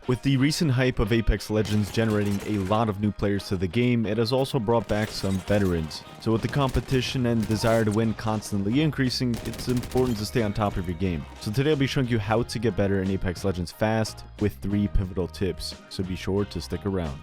With the recent hype of Apex Legends generating a lot of new players to the game, it has also brought back some veterans. So with the competition and desire to win constantly increasing, it's important to stay on top of your game. So today I'll be showing you how to get better in Apex Legends fast with 3 pivotal tips, so be sure to stick around.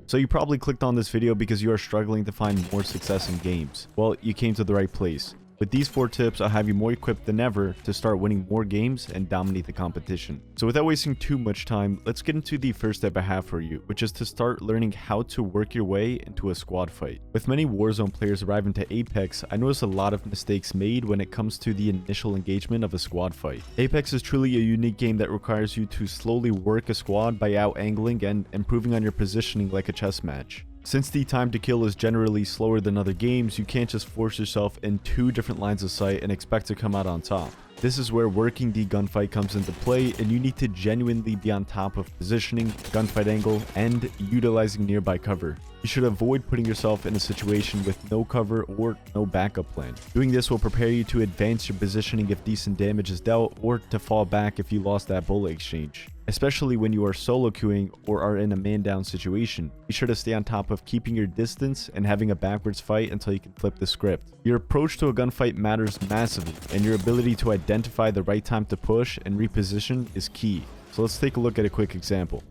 So you probably clicked on this video because you are struggling to find more success in games. Well, you came to the right place. With these 4 tips, I'll have you more equipped than ever to start winning more games and dominate the competition. So without wasting too much time, let's get into the first step I have for you, which is to start learning how to work your way into a squad fight. With many Warzone players arriving to Apex, I notice a lot of mistakes made when it comes to the initial engagement of a squad fight. Apex is truly a unique game that requires you to slowly work a squad by out-angling and improving on your positioning like a chess match. Since the time to kill is generally slower than other games, you can't just force yourself in 2 different lines of sight and expect to come out on top. This is where working the gunfight comes into play, and you need to genuinely be on top of positioning, gunfight angle, and utilizing nearby cover. You should avoid putting yourself in a situation with no cover or no backup plan. Doing this will prepare you to advance your positioning if decent damage is dealt, or to fall back if you lost that bullet exchange. Especially when you are solo queuing or are in a man down situation, be sure to stay on top of keeping your distance and having a backwards fight until you can flip the script. Your approach to a gunfight matters massively, and your ability to identify the right time to push and reposition is key. So let's take a look at a quick example.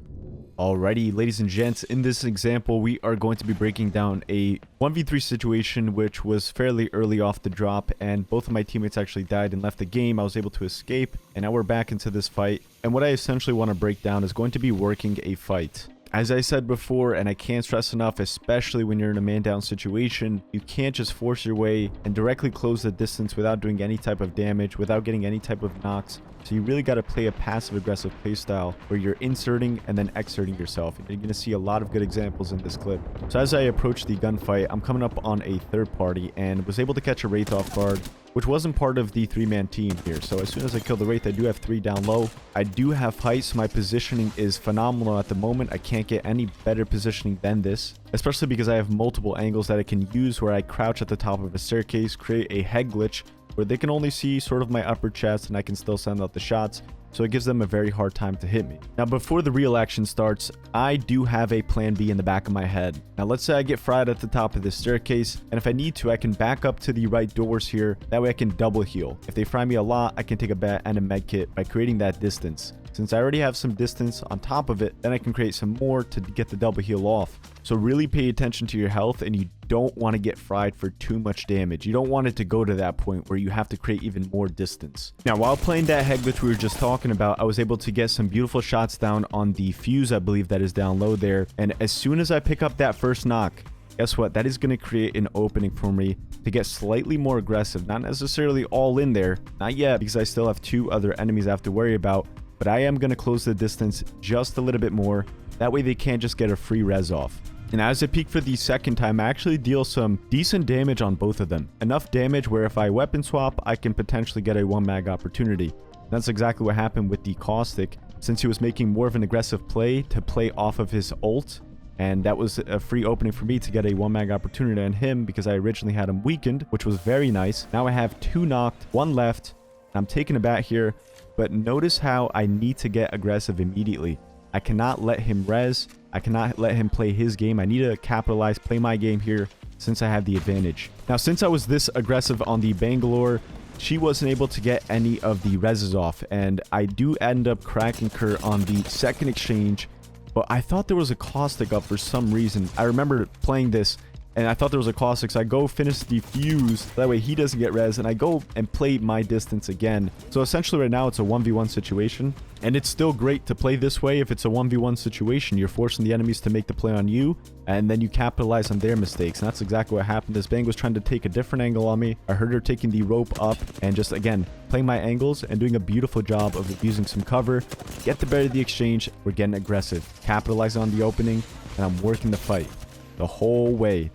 Alrighty, ladies and gents, in this example, we are going to be breaking down a 1v3 situation which was fairly early off the drop, and both of my teammates actually died and left the game. I was able to escape, and now we're back into this fight. And what I essentially want to break down is going to be working a fight. As I said before, and I can't stress enough, especially when you're in a man-down situation, you can't just force your way and directly close the distance without doing any type of damage, without getting any type of knocks. So you really got to play a passive-aggressive playstyle where you're inserting and then exerting yourself. And you're going to see a lot of good examples in this clip. So as I approach the gunfight, I'm coming up on a third party and was able to catch a Wraith off guard, which wasn't part of the 3-man team here. So as soon as I kill the Wraith, I do have 3 down low. I do have height, so my positioning is phenomenal at the moment. I can't get any better positioning than this, especially because I have multiple angles that I can use where I crouch at the top of a staircase, create a head glitch where they can only see sort of my upper chest and I can still send out the shots. So it gives them a very hard time to hit me. Now, before the real action starts, I do have a plan B in the back of my head. Now, let's say I get fried at the top of this staircase, and if I need to, I can back up to the right doors here. That way I can double heal. If they fry me a lot, I can take a bat and a med kit by creating that distance. Since I already have some distance on top of it, then I can create some more to get the double heal off. So really pay attention to your health, and you don't want to get fried for too much damage. You don't want it to go to that point where you have to create even more distance. Now, while playing that head glitch we were just talking about, I was able to get some beautiful shots down on the fuse, I believe that is down low there. And as soon as I pick up that first knock, guess what? That is going to create an opening for me to get slightly more aggressive. Not necessarily all in there. Not yet, because I still have 2 other enemies I have to worry about. But I am going to close the distance just a little bit more. That way they can't just get a free res off. And as I peek for the second time, I actually deal some decent damage on both of them. Enough damage where if I weapon swap, I can potentially get a 1-mag opportunity. That's exactly what happened with the Caustic, since he was making more of an aggressive play to play off of his ult. And that was a free opening for me to get a 1-mag opportunity on him because I originally had him weakened, which was very nice. Now I have 2 knocked, 1 left. I'm taking a bat here, but notice how I need to get aggressive immediately. I cannot let him res. I cannot let him play his game. I need to capitalize, play my game here since I have the advantage. Now, since I was this aggressive on the Bangalore, she wasn't able to get any of the reses off, and I do end up cracking her on the second exchange, but I thought there was a Caustic up for some reason. I remember playing this and I thought there was a Caustic, so I go finish the fuse, that way he doesn't get res, and I go and play my distance again. So essentially right now it's a 1v1 situation, and it's still great to play this way if it's a 1v1 situation. You're forcing the enemies to make the play on you, and then you capitalize on their mistakes, and that's exactly what happened. This Bang was trying to take a different angle on me. I heard her taking the rope up, and just, again, playing my angles and doing a beautiful job of using some cover. Get the better of the exchange, we're getting aggressive. Capitalizing on the opening, and I'm working the fight the whole way.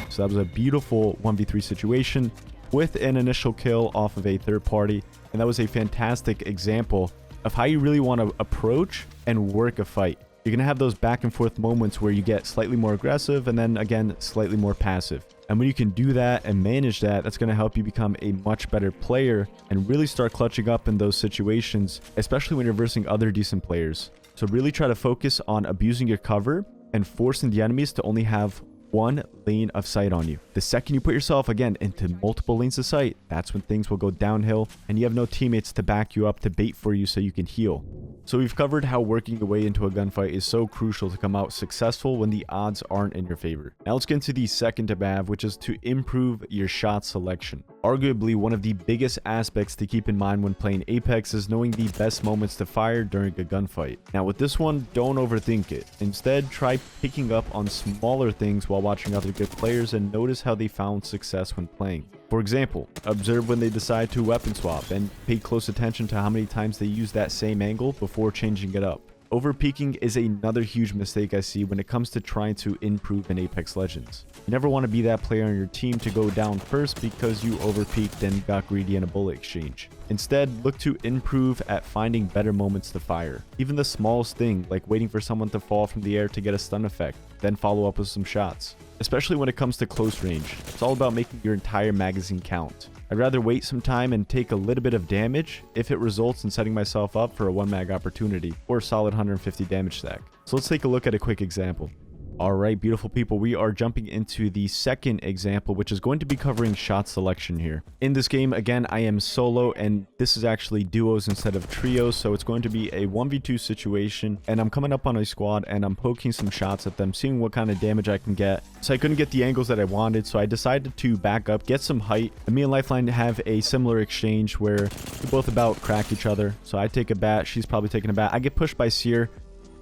So that was a beautiful 1v3 situation with an initial kill off of a third party. And that was a fantastic example of how you really want to approach and work a fight. You're going to have those back and forth moments where you get slightly more aggressive and then again, slightly more passive. And when you can do that and manage that, that's going to help you become a much better player and really start clutching up in those situations, especially when you're versing other decent players. So really try to focus on abusing your cover and forcing the enemies to only have one lane of sight on you. The second you put yourself again into multiple lanes of sight, that's when things will go downhill and you have no teammates to back you up to bait for you so you can heal. So we've covered how working your way into a gunfight is so crucial to come out successful when the odds aren't in your favor. Now let's get into the second tip I have, which is to improve your shot selection. Arguably, one of the biggest aspects to keep in mind when playing Apex is knowing the best moments to fire during a gunfight. Now with this one, don't overthink it. Instead, try picking up on smaller things while watching other good players and notice how they found success when playing. For example, observe when they decide to weapon swap and pay close attention to how many times they use that same angle before changing it up. Overpeaking is another huge mistake I see when it comes to trying to improve in Apex Legends. You never want to be that player on your team to go down first because you overpeaked and got greedy in a bullet exchange. Instead, look to improve at finding better moments to fire. Even the smallest thing, like waiting for someone to fall from the air to get a stun effect, then follow up with some shots. Especially when it comes to close range, it's all about making your entire magazine count. I'd rather wait some time and take a little bit of damage if it results in setting myself up for a 1-mag opportunity or a solid 150 damage stack. So let's take a look at a quick example. Alright, beautiful people, we are jumping into the second example, which is going to be covering shot selection here. In this game, again, I am solo, and this is actually duos instead of trios, so it's going to be a 1v2 situation, and I'm coming up on a squad, and I'm poking some shots at them, seeing what kind of damage I can get. So I couldn't get the angles that I wanted, so I decided to back up, get some height, and me and Lifeline have a similar exchange where we both about crack each other. So I take a bat, she's probably taking a bat. I get pushed by Seer.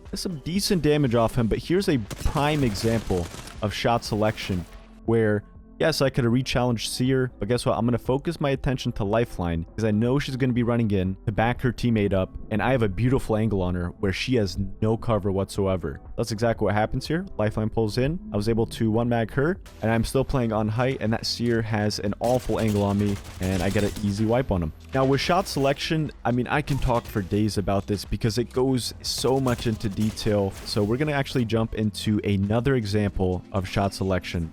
There's some decent damage off him, but here's a prime example of shot selection where, yes, I could have re-challenged Seer, but guess what? I'm going to focus my attention to Lifeline because I know she's going to be running in to back her teammate up, and I have a beautiful angle on her where she has no cover whatsoever. That's exactly what happens here. Lifeline pulls in. I was able to 1-mag her, and I'm still playing on height, and that Seer has an awful angle on me, and I get an easy wipe on him. Now, with shot selection, I mean, I can talk for days about this because it goes so much into detail. So we're going to actually jump into another example of shot selection.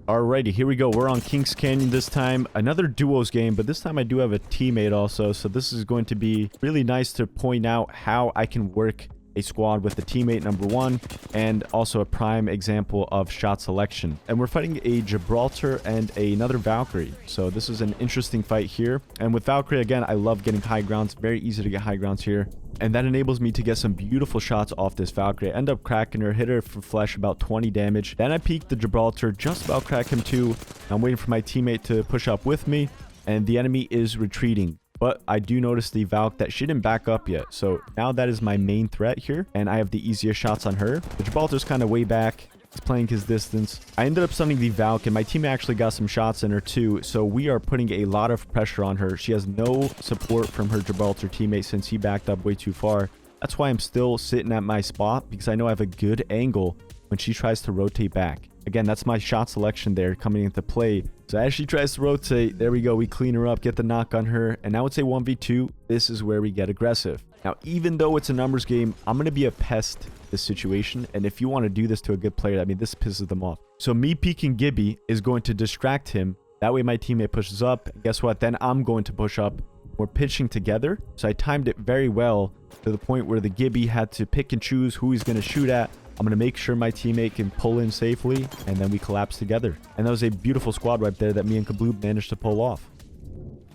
Alrighty, here we go. We're on Kings Canyon this time. Another duos game, but this time I do have a teammate also. So this is going to be really nice to point out how I can work a squad with a teammate, number one, and also a prime example of shot selection. And we're fighting a Gibraltar and another Valkyrie. So this is an interesting fight here. And with Valkyrie, again, I love getting high grounds. Very easy to get high grounds here. And that enables me to get some beautiful shots off this Valkyrie. I end up cracking her, hit her for flesh, about 20 damage. Then I peek the Gibraltar, just about crack him too. I'm waiting for my teammate to push up with me, and the enemy is retreating. But I do notice the Valk that she didn't back up yet. So now that is my main threat here, and I have the easiest shots on her. The Gibraltar's kind of way back. He's playing his distance. I ended up stunning the Valk, and my teammate actually got some shots in her too. So we are putting a lot of pressure on her. She has no support from her Gibraltar teammate since he backed up way too far. That's why I'm still sitting at my spot, because I know I have a good angle when she tries to rotate back. Again, that's my shot selection there coming into play. So as she tries to rotate, there we go. We clean her up, get the knock on her. And now it's a 1v2. This is where we get aggressive. Now, even though it's a numbers game, I'm going to be a pest this situation. And if you want to do this to a good player, I mean, this pisses them off. So me peeking Gibby is going to distract him. That way my teammate pushes up. And guess what? Then I'm going to push up. We're pitching together. So I timed it very well to the point where the Gibby had to pick and choose who he's going to shoot at. I'm going to make sure my teammate can pull in safely, and then we collapse together. And that was a beautiful squad wipe there that me and Kabloob managed to pull off.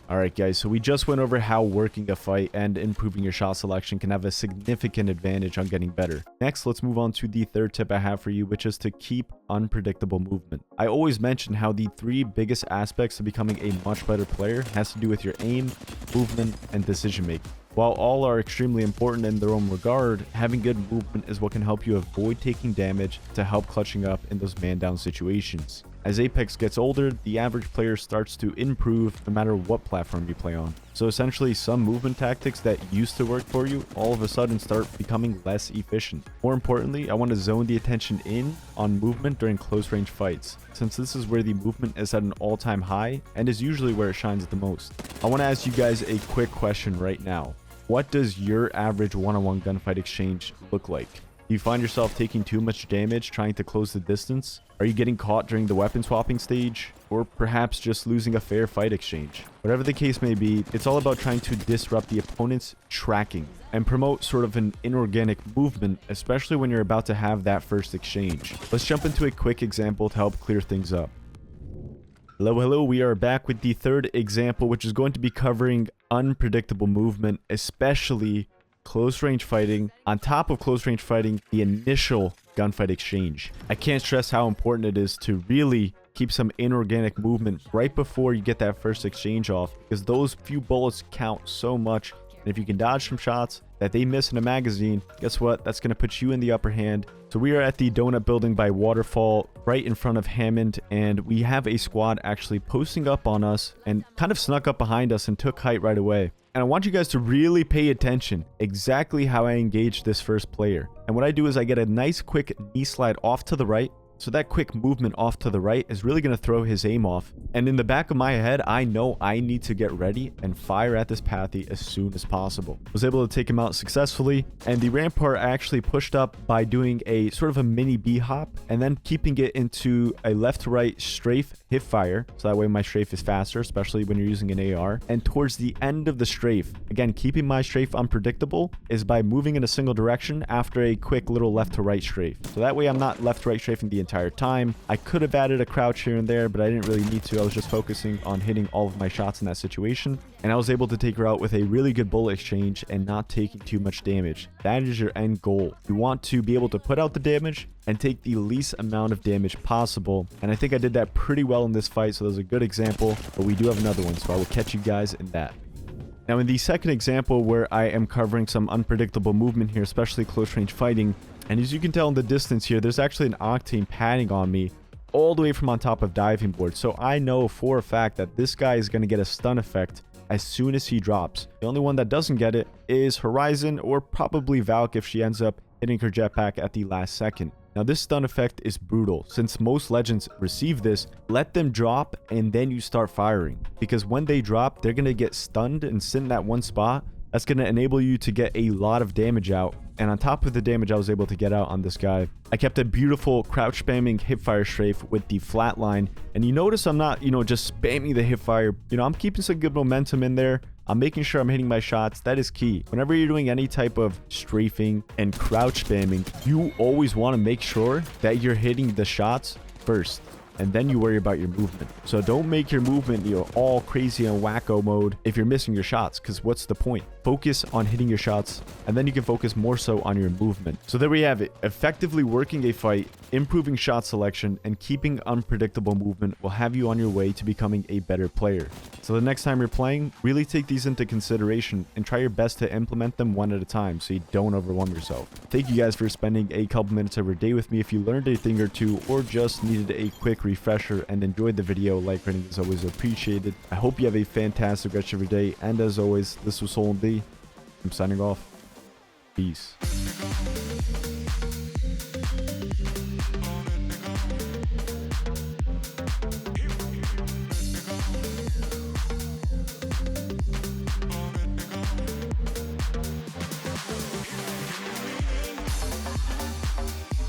Alright guys, so we just went over how working a fight and improving your shot selection can have a significant advantage on getting better. Next, let's move on to the third tip I have for you, which is to keep unpredictable movement. I always mention how the three biggest aspects of becoming a much better player has to do with your aim, movement, and decision making. While all are extremely important in their own regard, having good movement is what can help you avoid taking damage to help clutching up in those man-down situations. As Apex gets older, the average player starts to improve no matter what platform you play on. So essentially, some movement tactics that used to work for you all of a sudden start becoming less efficient. More importantly, I want to zone the attention in on movement during close range fights, since this is where the movement is at an all-time high and is usually where it shines the most. I want to ask you guys a quick question right now. What does your average one-on-one gunfight exchange look like? Do you find yourself taking too much damage trying to close the distance? Are you getting caught during the weapon swapping stage? Or perhaps just losing a fair fight exchange? Whatever the case may be, it's all about trying to disrupt the opponent's tracking and promote sort of an inorganic movement, especially when you're about to have that first exchange. Let's jump into a quick example to help clear things up. Hello, we are back with the third example, which is going to be covering unpredictable movement, especially close range fighting. On top of close range fighting, the initial gunfight exchange. I can't stress how important it is to really keep some inorganic movement right before you get that first exchange off, because those few bullets count so much. And if you can dodge some shots that they miss in a magazine, guess what? That's going to put you in the upper hand. So we are at the donut building by Waterfall, right in front of Hammond, and we have a squad actually posting up on us and kind of snuck up behind us and took height right away. And I want you guys to really pay attention exactly how I engage this first player. And what I do is I get a nice quick knee slide off to the right. So that quick movement off to the right is really going to throw his aim off. And in the back of my head, I know I need to get ready and fire at this pathy as soon as possible. Was able to take him out successfully. And the rampart actually pushed up by doing a sort of a mini B hop and then keeping it into a left to right strafe hip fire. So that way my strafe is faster, especially when you're using an AR. And towards the end of the strafe, again, keeping my strafe unpredictable is by moving in a single direction after a quick little left to right strafe. So that way I'm not left to right strafing the entire time. I could have added a crouch here and there, but I didn't really need to. I was just focusing on hitting all of my shots in that situation, and I was able to take her out with a really good bullet exchange and not taking too much damage. That is your end goal. You want to be able to put out the damage and take the least amount of damage possible, and I think I did that pretty well in this fight, so that was a good example, but we do have another one, so I will catch you guys in that. Now, in the second example, where I am covering some unpredictable movement here, especially close range fighting, and as you can tell in the distance here, there's actually an Octane padding on me all the way from on top of diving board. So I know for a fact that this guy is going to get a stun effect as soon as he drops. The only one that doesn't get it is Horizon, or probably Valk if she ends up hitting her jetpack at the last second. Now, this stun effect is brutal. Since most legends receive this, let them drop and then you start firing. Because when they drop, they're going to get stunned and sit in that one spot. That's going to enable you to get a lot of damage out. And on top of the damage I was able to get out on this guy, I kept a beautiful crouch spamming hipfire strafe with the flatline. And you notice I'm not, just spamming the hipfire. I'm keeping some good momentum in there. I'm making sure I'm hitting my shots. That is key. Whenever you're doing any type of strafing and crouch spamming, you always want to make sure that you're hitting the shots first, and then you worry about your movement. So don't make your movement all crazy and wacko mode if you're missing your shots, because what's the point? Focus on hitting your shots, and then you can focus more so on your movement. So there we have it. Effectively working a fight, improving shot selection, and keeping unpredictable movement will have you on your way to becoming a better player. So the next time you're playing, really take these into consideration and try your best to implement them one at a time so you don't overwhelm yourself. Thank you guys for spending a couple minutes every day with me. If you learned a thing or two, or just needed a quick refresher and enjoyed the video, like rating is always appreciated. I hope you have a fantastic rest of your day, and as always, this was Sultan. I'm signing off. Peace.